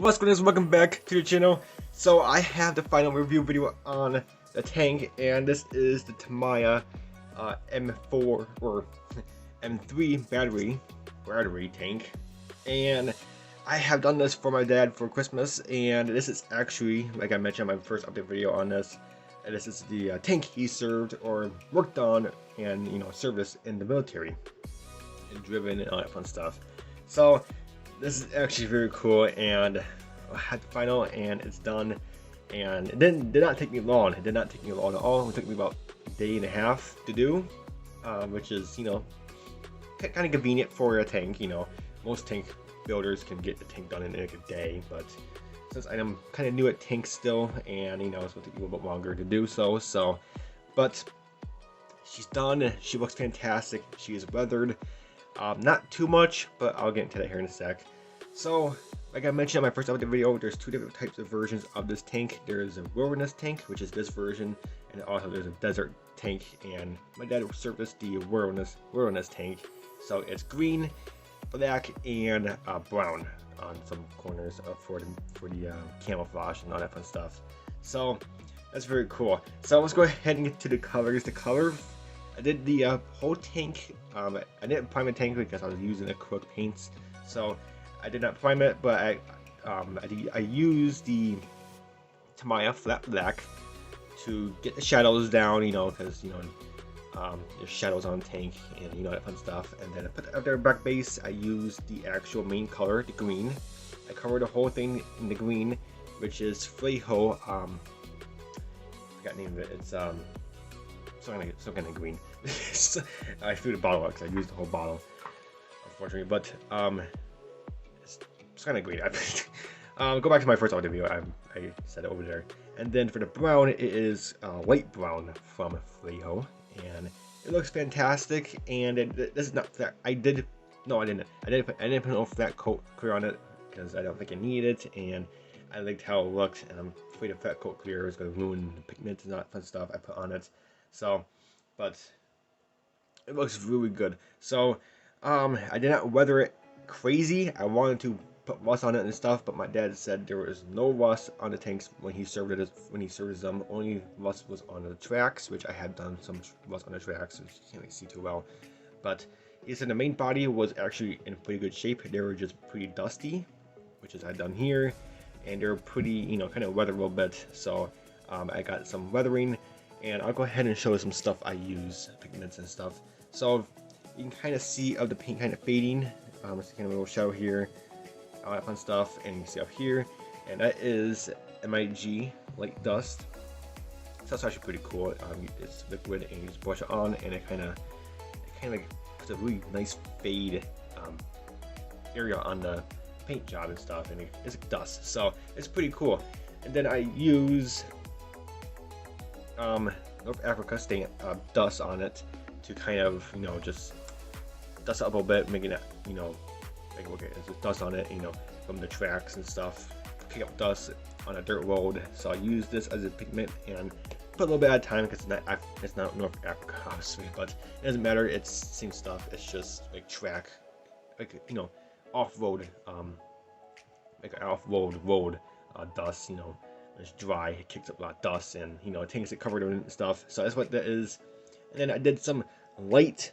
What's going on? Welcome back to the channel. So I have the final review video on the tank, and this is the Tamiya M4 or M3 Bradley tank. And I have done this for my dad for Christmas, and this is actually, like I mentioned in my first update video on this, and this is the tank he served or worked on and serviced in the military and driven and all that fun stuff. So this is actually very cool, and I had the final and it's done, and it did not take me long. It did not take me long at all. It took me about a day and a half to do, which is kind of convenient for a tank. Most tank builders can get the tank done in like a day, but since I am kind of new at tanks still, and it's going to take me a little bit longer to do so. But she's done. She looks fantastic. She is weathered. Not too much, but I'll get into that here in a sec. So, like I mentioned in my first update video, there's two different types of versions of this tank. There's a wilderness tank, which is this version, and also there's a desert tank, and my dad serviced the wilderness tank. So it's green, black, and brown on some corners for the camouflage and all that fun stuff. So that's very cool. So let's go ahead and get to the colors. The color, I did the whole tank. I didn't prime the tank because I was using acrylic paints, so I did not prime it. But I used the Tamiya flat black to get the shadows down, because there's shadows on the tank and that fun stuff. And then I put the back base. I used the actual main color, the green. I covered the whole thing in the green, which is Fleho. I forgot the name of it. It's some kind of green. I threw the bottle out because I used the whole bottle, unfortunately. But it's kind of green. Go back to my first audio video. I said it over there. And then for the brown, it is light brown from Fleho, and it looks fantastic. And this is not flat. I didn't put no flat coat clear on it because I don't think I need it, and I liked how it looked, and I'm afraid a flat coat clear is going to ruin the pigments and all that fun stuff I put on it. So, but it looks really good. So, I did not weather it crazy. I wanted to put rust on it and stuff, but my dad said there was no rust on the tanks when he served it. When he served them, only rust was on the tracks, which I had done some rust on the tracks, which you can't really see too well. But he said the main body was actually in pretty good shape. They were just pretty dusty, which is I done here, and they're pretty, kind of weathered a little bit. So, I got some weathering. And I'll go ahead and show you some stuff I use, pigments and stuff. So you can kind of see of the paint kind of fading. It's kind of a little shadow here, all that fun stuff. And you can see up here, and that is MIG light dust. So that's actually pretty cool. It's liquid, and you just brush it on, and it kind of like puts a really nice fade area on the paint job and stuff, and it's dust. So it's pretty cool. And then I use North Africa stain dust on it to kind of just dust it up a little bit, making it like look at it, just dust on it from the tracks and stuff, kick up dust on a dirt road. So I use this as a pigment and put a little bit at a time because it's not North Africa obviously, but it doesn't matter. It's same stuff. It's just like track, like off-road, like an off-road road dust. It's dry, it kicks up a lot of dust, and it takes it covered in stuff. So that's what that is. And then I did some light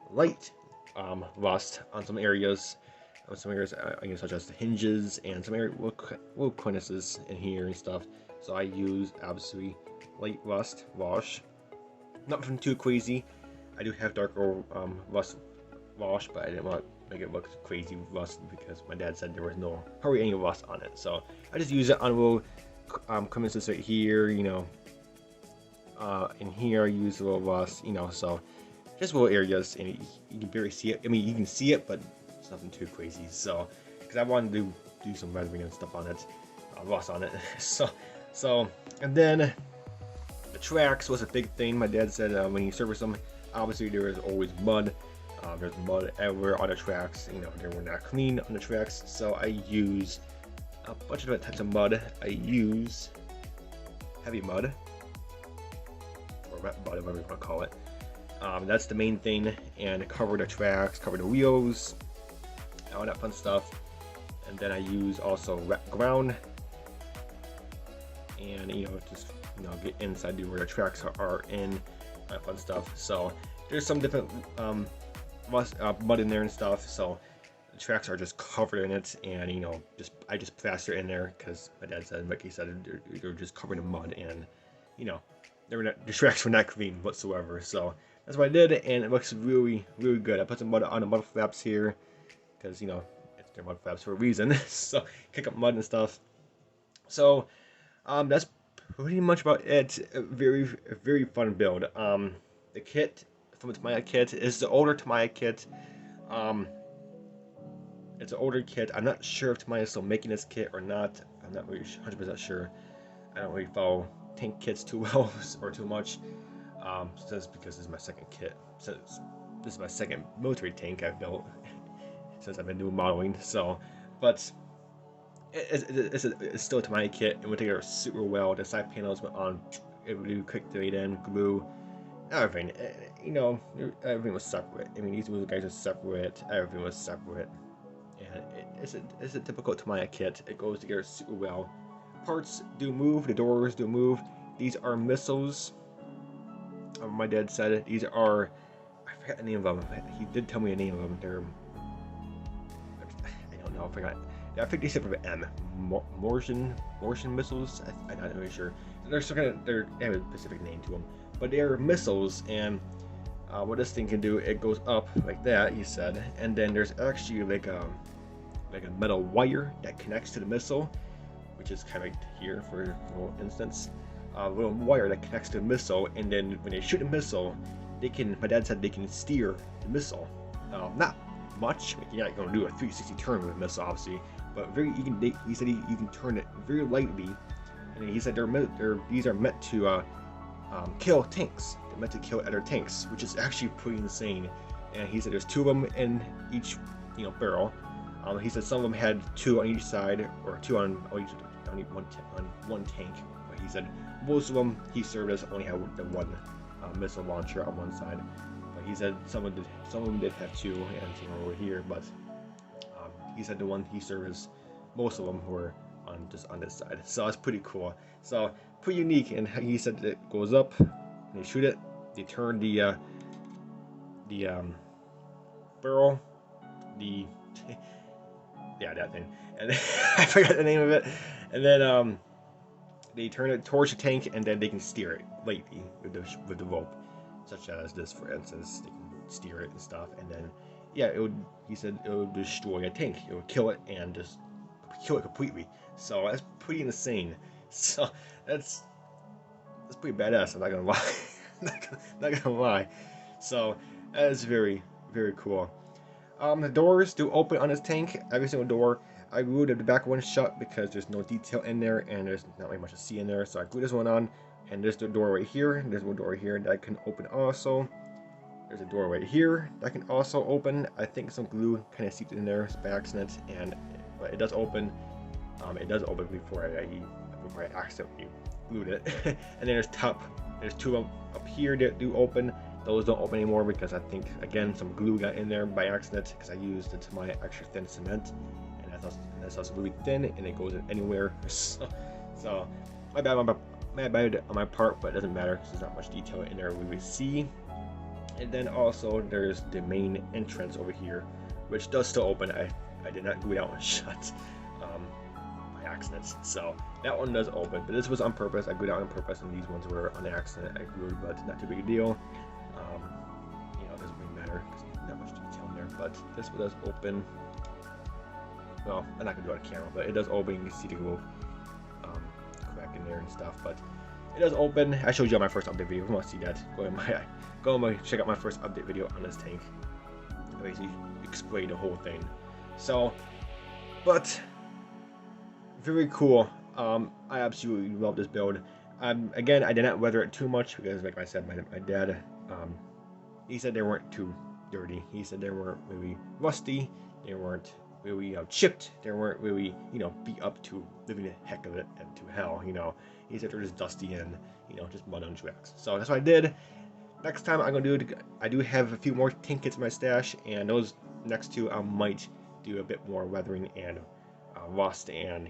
rust on some areas, such as the hinges and some little cornices in here and stuff. So I use obviously light rust wash, nothing too crazy. I do have darker rust wash, but I didn't want to make it look crazy rust because my dad said there was no hardly any rust on it. So I just use it on little crevices right here, in here I use a little rust, so just little areas, and you can barely see it. I mean, you can see it, but it's nothing too crazy. So because I wanted to do some weathering and stuff on it, rust on it. so and then the tracks was a big thing. My dad said when he serviced them, obviously there is always mud. There's mud everywhere on the tracks. They were not clean on the tracks. So I use a bunch of different types of mud. I use heavy mud, or wet mud, whatever you want to call it. That's the main thing, and cover the tracks, cover the wheels, all that fun stuff. and then I use also wet ground, and just get inside where the tracks are in, that fun stuff. So there's some different mud in there and stuff. So the tracks are just covered in it, and I just plaster in there because my dad said, like he said, they're just covered in mud, and the tracks were not clean whatsoever. So that's what I did, and it looks really, really good. I put some mud on the mud flaps here because they're mud flaps for a reason. So kick up mud and stuff. So that's pretty much about it. A very fun build. The kit from the Tamiya kit is the older Tamiya kit. It's an older kit. I'm not sure if Tamiya is still making this kit or not. I'm not really 100% sure. I don't really follow tank kits too well or too much. Just because this is my second kit. Since this is my second military tank I've built since I've been doing modeling. So, but it's still a Tamiya kit, and we take it super well. The side panels went on really quick to in, glue, everything. Everything was separate. I mean, these guys are separate. Everything was separate, and it's a typical Tamiya kit. It goes together super well. Parts do move. The doors do move. These are missiles. My dad said these are. I forgot the name of them. He did tell me the name of them. They're. I don't know. I forgot. I think they said for M. Mortian missiles. I'm not really sure. They're they have a specific name to them, but they are missiles. And what this thing can do, it goes up like that. He said, and then there's actually like a metal wire that connects to the missile, which is kind of like here for instance. A little wire that connects to the missile, and then when they shoot a missile, they can. My dad said they can steer the missile. Not much. You're not going to do a 360 turn with a missile, obviously, but he said you can turn it very lightly, and he said these are meant to kill tanks. They're meant to kill other tanks, which is actually pretty insane. And he said there's 2 of them in each barrel. He said some of them had 2 on each side, or 2 on one tank. But he said most of them he served as only had the 1 missile launcher on one side. But he said some of them did have 2, and some were over here. But he said the one he served as most of them were just on this side. So it's pretty cool. So pretty unique. And he said it goes up, and they shoot it. They turn the barrel, that thing, and I forgot the name of it. And then they turn it towards the tank, and then they can steer it lightly with the rope, such as this, for instance. They can steer it and stuff, and then he said it would destroy a tank. It would kill it and just kill it completely. So that's pretty insane. So that's pretty badass. I'm not gonna lie. not gonna lie. So that is very, very cool. The doors do open on this tank. Every single door. I glued the back one shut because there's no detail in there, and there's not really much to see in there. So I glued this one on, and there's the door right here. There's one door here that can open also. There's a door right here that can also open. I think some glue kind of seeped in there by accident, but it does open. It does open before I accidentally glued it. And then there's 2 up here that do open. Those don't open anymore because I think, again, some glue got in there by accident because I used the Tamiya extra thin cement, and that's also really thin, and it goes in anywhere. So my bad on my part, but it doesn't matter because there's not much detail in there we see. And then also there's the main entrance over here, which does still open. I did not glue that one shut by accident. So that one does open, but this was on purpose. I glued out on purpose, and these ones were on accident. I glued, but not too big a deal. It doesn't really matter because there's not much detail in there. But this one does open. Well, I'm not gonna do it on camera, but it does open. You can see the little crack in there and stuff. But it does open. I showed you on my first update video. If you want to see that, go check out my first update video on this tank. I basically explain the whole thing. So, but very cool. I absolutely love this build. Again, I did not weather it too much because, like I said, my dad, he said they weren't too dirty. He said they weren't really rusty. They weren't really chipped. They weren't really, beat up to living the heck of it and to hell. He said they're just dusty and, just mud on tracks. So that's what I did. Next time I'm gonna do, I do have a few more tank kits in my stash, and those next 2 I might do a bit more weathering and rust and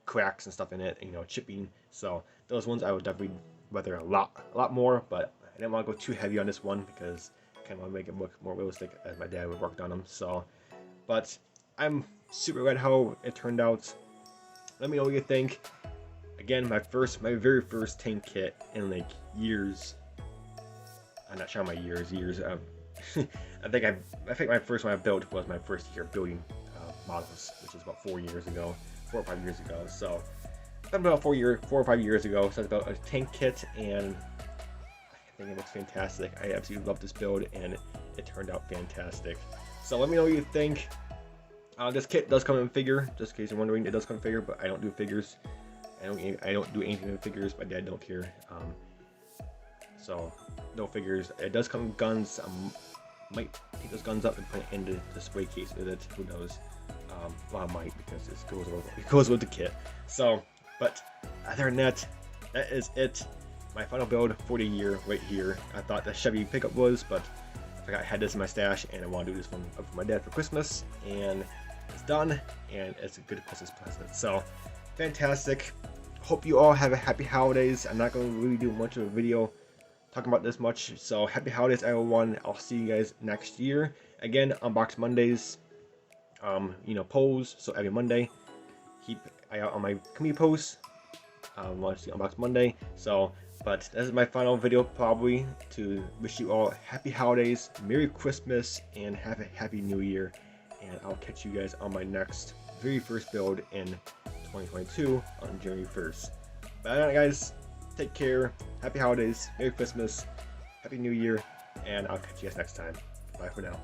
cracks and stuff in it, chipping. So those ones I would definitely weather a lot more, but I didn't want to go too heavy on this one because I kind of want to make it look more realistic as my dad would worked on them. So, but I'm super glad how it turned out. Let me know what you think. Again, my very first tank kit in like years. I'm not sure how my years. I think my first one I built was my first year building models, which is about 4 or 5 years ago. So about 4 or 5 years ago. So it's about a tank kit, and I think it looks fantastic. I absolutely love this build, and it turned out fantastic. So let me know what you think. This kit does come in figure, just in case you're wondering. It does come in figure, but I don't do figures. I don't do anything with figures. My dad don't care. So no figures. It does come with guns. Might take those guns up and put it in the display case with it. Who knows? Well, I might, because it goes with the kit. So, but other than that, that is it. My final build for the year right here. I thought the Chevy pickup was, but I forgot I had this in my stash, and I want to do this one for my dad for Christmas, and it's done, and it's a good Christmas present. So, fantastic. Hope you all have a happy holidays. I'm not going to really do much of a video talking about this much, so happy holidays everyone. I'll see you guys next year. Again, Unbox Mondays, polls, so every Monday. Keep an eye out on my community posts. Want to see Unbox Monday. So, but this is my final video, probably, to wish you all happy holidays, Merry Christmas, and have a happy New Year. And I'll catch you guys on my next very first build in 2022 on January 1st. But alright guys, take care, happy holidays, Merry Christmas, happy New Year, and I'll catch you guys next time. Bye for now.